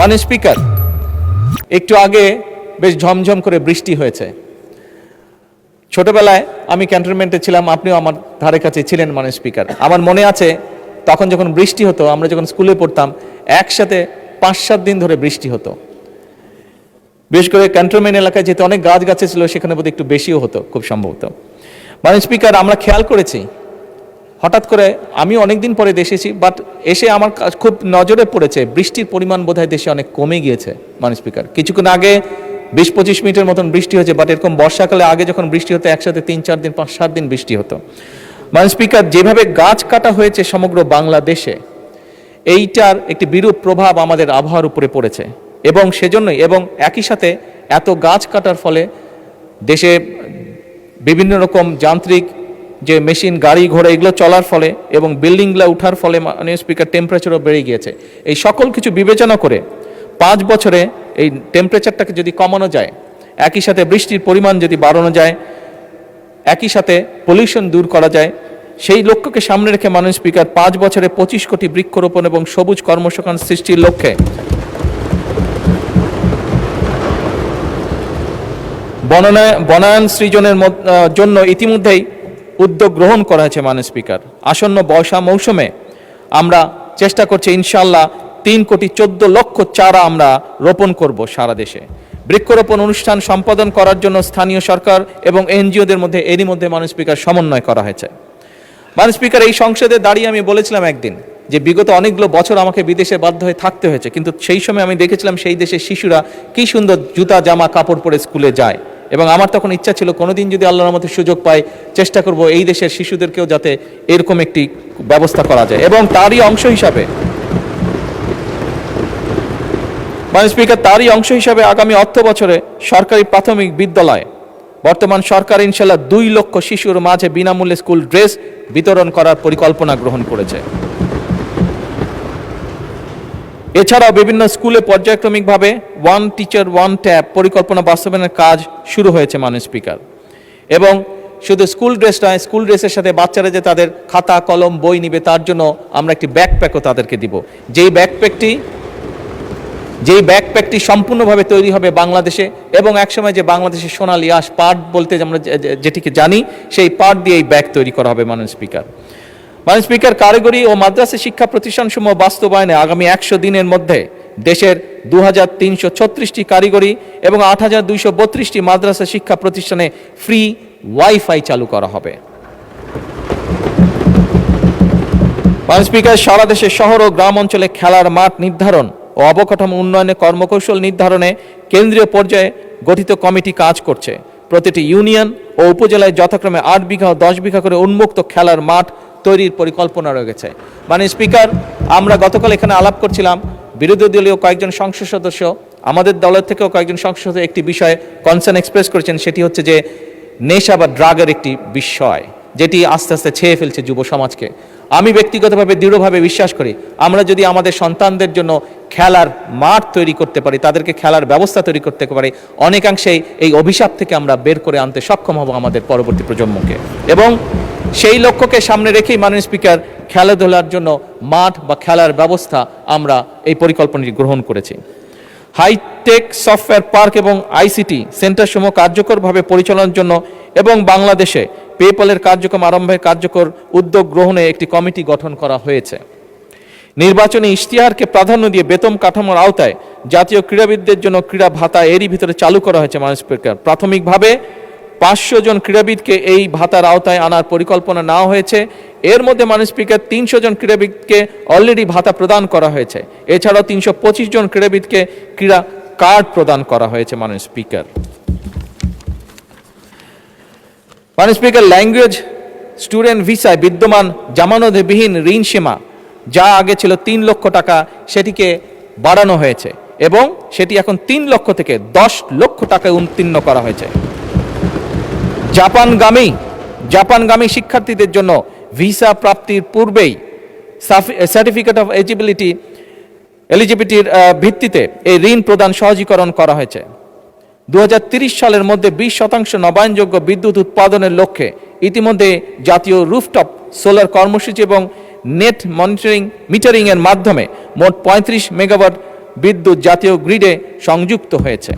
মাননীয় স্পিকার, একটু আগে বেশ ঝমঝম করে বৃষ্টি হয়েছে। ছোটবেলায় আমি ক্যান্টনমেন্টে ছিলাম, আপনিও আমার ধারে কাছে ছিলেন মাননীয় স্পিকার। আমার মনে আছে তখন যখন বৃষ্টি হতো, আমরা যখন স্কুলে পড়তাম, একসাথে 5-7 দিন ধরে বৃষ্টি হতো। বিশেষ করে ক্যান্টনমেন্ট এলাকায় যেহেতু অনেক গাছ গাছে ছিল, সেখানে বোধহয় একটু বেশিও হতো খুব সম্ভবত। মাননীয় স্পিকার, আমরা খেয়াল করেছি হঠাৎ করে, আমি অনেকদিন পরে দেশে এসেছি, বাট এসে আমার খুব নজরে পড়েছে বৃষ্টির পরিমাণ বোধহয় দেশে অনেক কমে গিয়েছে। মাননীয় স্পিকার, কিছুক্ষণ আগে 20-25 মিনিটের মতন বৃষ্টি হয়েছে, বাট এরকম বর্ষাকালে আগে যখন বৃষ্টি হতো একসাথে 3-4 দিন 5-7 দিন বৃষ্টি হতো। মাননীয় স্পিকার, যেভাবে গাছ কাটা হয়েছে সমগ্র বাংলাদেশে, এইটার একটি বিরূপ প্রভাব আমাদের আবহাওয়ার উপরে পড়েছে, এবং সেজন্যই এবং একই সাথে এত গাছ কাটার ফলে দেশে বিভিন্ন রকম যান্ত্রিক যে মেশিন, গাড়ি ঘোড়া এগুলো চলার ফলে এবং বিল্ডিংগুলো উঠার ফলে মাননীয় স্পিকার টেম্পারেচারও বেড়ে গিয়েছে। এই সকল কিছু বিবেচনা করে 5 বছরে এই টেম্পারেচারটাকে যদি কমানো যায়, একই সাথে বৃষ্টির পরিমাণ যদি বাড়ানো যায়, একই সাথে পলিউশন দূর করা যায়, সেই লক্ষ্যকে সামনে রেখে মাননীয় স্পিকার 5 বছরে 25 কোটি বৃক্ষরোপণ এবং সবুজ কর্মসংস্থান সৃষ্টির লক্ষ্যে বনায়ন সৃজনের জন্য ইতিমধ্যেই উদ্যোগ গ্রহণ করা হয়েছে। মাননীয় স্পিকার, আসন্ন বর্ষা মৌসুমে আমরা চেষ্টা করছি ইনশাআল্লাহ 3,14,00,000 চারা আমরা রোপণ করব সারা দেশে। বৃক্ষরোপণ অনুষ্ঠান সম্পাদন করার জন্য স্থানীয় সরকার এবং এনজিওদের মধ্যে এরই মধ্যে মাননীয় স্পিকার সমন্বয় করা হয়েছে। মাননীয় স্পিকার, এই সংসদে দাঁড়িয়ে আমি বলেছিলাম একদিন যে বিগত অনেকগুলো বছর আমাকে বিদেশে বাধ্য হয়ে থাকতে হয়েছে, কিন্তু সেই সময় আমি দেখেছিলাম সেই দেশের শিশুরা কি সুন্দর জুতা জামা কাপড় পরে স্কুলে যায়, এবং আমার তখন ইচ্ছা ছিল কোনোদিন যদি আল্লাহর রহমতে সুযোগ পাই, চেষ্টা করব এই দেশের শিশুদেরকেও যাতে এরকম একটি ব্যবস্থা করা যায়। এবং তারই অংশ হিসাবে মাননীয় স্পিকার, তারই অংশ হিসাবে আগামী অর্থ বছরে সরকারি প্রাথমিক বিদ্যালয়ে বর্তমান সরকার ইনশাল্লাহ 2 লক্ষ শিশুর মাঝে বিনামূল্যে স্কুল ড্রেস বিতরণ করার পরিকল্পনা গ্রহণ করেছে। এছাড়াও বিভিন্ন স্কুলে পর্যায়ক্রমিকভাবে 1 টিচার 1 ট্যাব পরিকল্পনা বাস্তবায়নের কাজ শুরু হয়েছে। মাননীয় স্পিকার, এবং শুধু স্কুল ড্রেস নয়, স্কুল ড্রেসের সাথে বাচ্চারা যে তাদের খাতা কলম বই নিবে, তার জন্য আমরা একটি ব্যাকপ্যাকও তাদেরকে দিব। যেই ব্যাকপ্যাকটি সম্পূর্ণভাবে তৈরি হবে বাংলাদেশে, এবং একসময় যে বাংলাদেশের সোনালী আঁশ পাট বলতে আমরা যেটিকে জানি, সেই পাট দিয়ে এই ব্যাগ তৈরি করা হবে। মাননীয় স্পিকার, কারিগরি ও মাদ্রাসা শিক্ষা প্রতিষ্ঠানসমূহ বাস্তবায়নে আগামী 100 দিনের মধ্যে দেশের 2336টি কারিগরি এবং 8232টি মাদ্রাসা শিক্ষা প্রতিষ্ঠানে ফ্রি ওয়াইফাই চালু করা হবে। মাননীয় স্পিকার, সারা দেশের শহর ও গ্রাম অঞ্চলে খেলার মাঠ নির্ধারণ ও অবকাঠামো উন্নয়নে কর্মকৌশল নির্ধারণে কেন্দ্রীয় পর্যায়ে গঠিত কমিটি কাজ করছে। প্রতিটি ইউনিয়ন ও উপজেলায় যথাক্রমে 8 বিঘা ও 10 বিঘা করে উন্মুক্ত খেলার মাঠ তৈরির পরিকল্পনা রয়েছে। মাননীয় স্পিকার, আমরা গতকাল এখানে আলাপ করছিলাম, বিরোধী দলীয় কয়েকজন সংসদ সদস্য, আমাদের দলের থেকেও কয়েকজন সংসদ সদস্য একটি বিষয়ে কনসার্ন এক্সপ্রেস করেছেন, সেটি হচ্ছে যে নেশা বা ড্রাগের একটি বিষয়, যেটি আস্তে আস্তে ছেয়ে ফেলছে যুব সমাজকে। আমি ব্যক্তিগতভাবে দৃঢ়ভাবে বিশ্বাস করি, আমরা যদি আমাদের সন্তানদের জন্য খেলার মাঠ তৈরি করতে পারি, তাদেরকে খেলার ব্যবস্থা তৈরি করতে পারি, অনেকাংশেই এই অভিশাপ থেকে আমরা বের করে আনতে সক্ষম হব আমাদের পরবর্তী প্রজন্মকে। এবং সেই লক্ষ্যকে সামনে রেখেই মাননীয় স্পিকার, খেলাধুলার জন্য মাঠ বা খেলার ব্যবস্থা আমরা এই পরিকল্পনাটি গ্রহণ করেছি। হাইটেক সফটওয়্যার পার্ক এবং আইসিটি সেন্টারসমূহ কার্যকরভাবে পরিচালনার জন্য এবং বাংলাদেশে পেপ্যালের কার্যক্রম আরম্ভের কার্যকর উদ্যোগ গ্রহণে একটি কমিটি গঠন করা হয়েছে। নির্বাচনী ইশতেহারকে প্রাধান্য দিয়ে বেতন কাঠামোর আওতায় জাতীয় ক্রীড়াবিদদের জন্য ক্রীড়া ভাতা এরই ভিতরে চালু করা হয়েছে। মাননীয় স্পিকার, প্রাথমিকভাবে 500 জন ক্রীড়াবিদকে এই ভাতার আওতায় আনার পরিকল্পনা নেওয়া হয়েছে। এর মধ্যে মাননীয় স্পিকার 300 জন ক্রীড়াবিদকে অলরেডি ভাতা প্রদান করা হয়েছে। এছাড়াও 325 জন ক্রীড়াবিদকে ক্রীড়া কার্ড প্রদান করা হয়েছে। মাননীয় স্পিকার, ল্যাঙ্গুয়েজ স্টুডেন্ট ভিসায় বিদ্যমান জামানতবিহীন ঋণ সীমা যা আগে ছিল 3 লক্ষ টাকা, সেটিকে বাড়ানো হয়েছে এবং সেটি এখন 3 লক্ষ থেকে 10 লক্ষ টাকায় উত্তীর্ণ করা হয়েছে। জাপানগামী শিক্ষার্থীদের জন্য ভিসা প্রাপ্তির পূর্বেই সার্টিফিকেট অফ এলিজিবিলিটির ভিত্তিতে এই ঋণ প্রদান সহজীকরণ করা হয়েছে। 2030 সালের মধ্যে 20% নবায়নযোগ্য বিদ্যুৎ উৎপাদনের লক্ষ্যে ইতিমধ্যে জাতীয় রুফটপ সোলার কর্মসূচি এবং নেট মিটারিং এর মাধ্যমে মোট 35 মেগাওয়াট বিদ্যুৎ জাতীয় গ্রিডে সংযুক্ত হয়েছে।